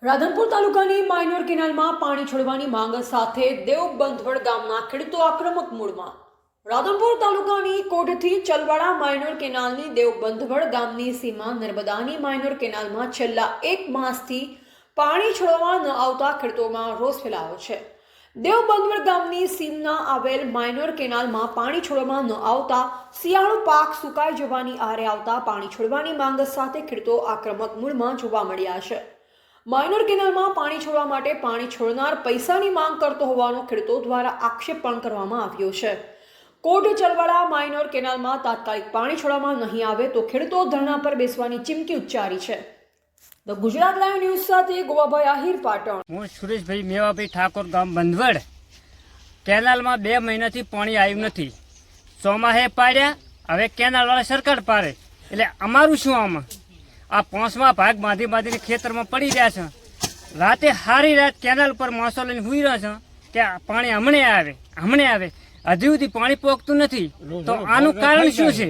રાધનપુર તાલુકાની માયનોર કેનાલમાં પાણી છોડવાની માંગ સાથે દેવબંધવડ ગામના ખેડૂતો આક્રમક મૂડમાં। રાધનપુર તાલુકાની કોટથી ચલવાડા માયનોર કેનાલની દેવબંધવડ ગામની સીમા નર્મદાની માયનોર કેનાલમાં છેલ્લા 1 માસથી પાણી છોડવામાં ન આવતા ખેડૂતોમાં રોષ ફેલાયો છે। દેવબંધવડ ગામની સીમના આવેલ માયનોર કેનાલમાં પાણી છોડવામાં ન આવતા શિયાળુ પાક સુકાઈ જવાની આરે આવતા પાણી છોડવાની માંગ સાથે ખેડૂતો આક્રમક મૂડમાં જોવા મળ્યા છે। માયનોર કેનાલમાં પાણી છોડવા માટે પાણી છોડનાર પૈસાની માંગ કરતો હોવાનો ખેડૂતો દ્વારા આક્ષેપ પણ કરવામાં આવ્યો છે। કોટ ચલવાડા માયનોર કેનાલમાં તાત્કાલિક પાણી છોડવામાં નહીં આવે તો ખેડૂતો ધરણા પર બેસવાની ચીમકી ઉચ્ચારી છે। ધ ગુજરાત લાઈવ ન્યૂઝ સાથે ગોવાભાઈ આહિર, પાટણ। હું સુરેશભાઈ મેવાભાઈ ઠાકોર, ગામ બંધવડ। કેનાલમાં 2 મહિનાથી પાણી આવ્યું નથી। ચોમાસે પાડ્યા, હવે કેનાલવાળા સરકાર પાડે એટલે અમારું શું? આમાં આ 5મા ભાગ બાંધીને ખેતરમાં પડી રહ્યા છે। રાતે હારી રાત કેનાલ પર માણસો લઈને સુઈ રહ્યા છે કે પાણી હમણે આવે હજી સુધી પાણી પોગતું નથી। તો આનું કારણ શું છે?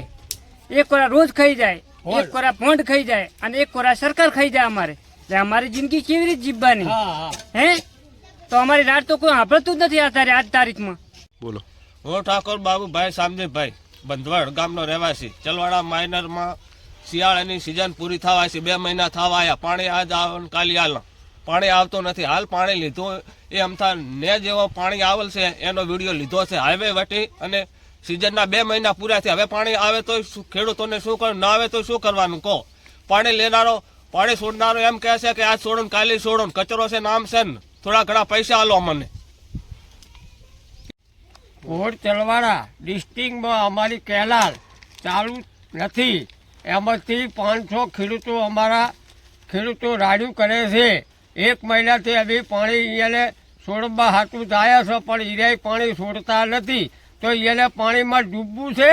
એક કોરા રોજ ખાઈ જાય, એક કોરા ભોંડ ખાઈ જાય અને એક કોરા સરકાર ખાઈ જાય અમારે। એટલે અમારી જિંદગી કેવી રીતે જીવવાની? હે, તો અમારી રાત તો કોઈ સાંભળતું જ નથી અત્યારે આજ તારીખમાં। બોલો। હું ઠાકોર બાબુભાઈ સામજીભાઈ, બંધવડ ગામનો રહેવાસી। ચલવાડા માઇનરમાં શિયાળાની સિઝન પૂરી થવા છે, 2 મહિના થવા આવ્યા। પાણી આજ આવે કાલે હાલ પાણી આવતો નથી। હાલ પાણી લીધું એ અમથા ને જેવો પાણી આવેલ છે એનો વિડીયો લીધો છે હાઈવે વટી, અને સિઝનના 2 મહિના પૂરા થયા। હવે પાણી આવે તો ખેડૂતોને શું કરવું, ના આવે તો શું કરવાનું કહો? પાણી લેનારો, પાણી છોડનારો એમ કહે છે કે આજ છોડો ને કાલે છોડો, કચરો છે નામ છે ને થોડા ઘણા પૈસા આલો મને। કોટ ચલવાડા ડિસ્ટ્રિક્ટમાં અમારી કેનાલ ચાલુ નથી, એમાંથી 500 ખેડૂતો અમારા ખેડૂતો રાડ્યું કરે છે। 1 મહિનાથી હવે પાણી એને છોડવા હાટું જાય છે, પણ ઈરાય પાણી છોડતા નથી। તો એને પાણીમાં ડૂબવું છે,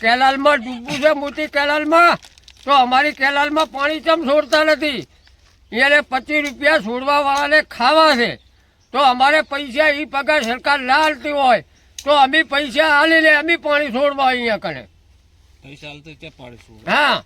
કેનાલમાં ડૂબવું છે, મોટી કેનાલમાં। તો અમારી કેનાલમાં પાણી કેમ છોડતા નથી? એને 25 રૂપિયા છોડવાવાળાને ખાવા છે, તો અમારે પૈસા એ પગાર સરકાર ના હાલતી હોય તો અમે પૈસા હાલીને અમે પાણી છોડવા અહીંયા કરે। પૈસા હાલતો પાણી છોડ। હા,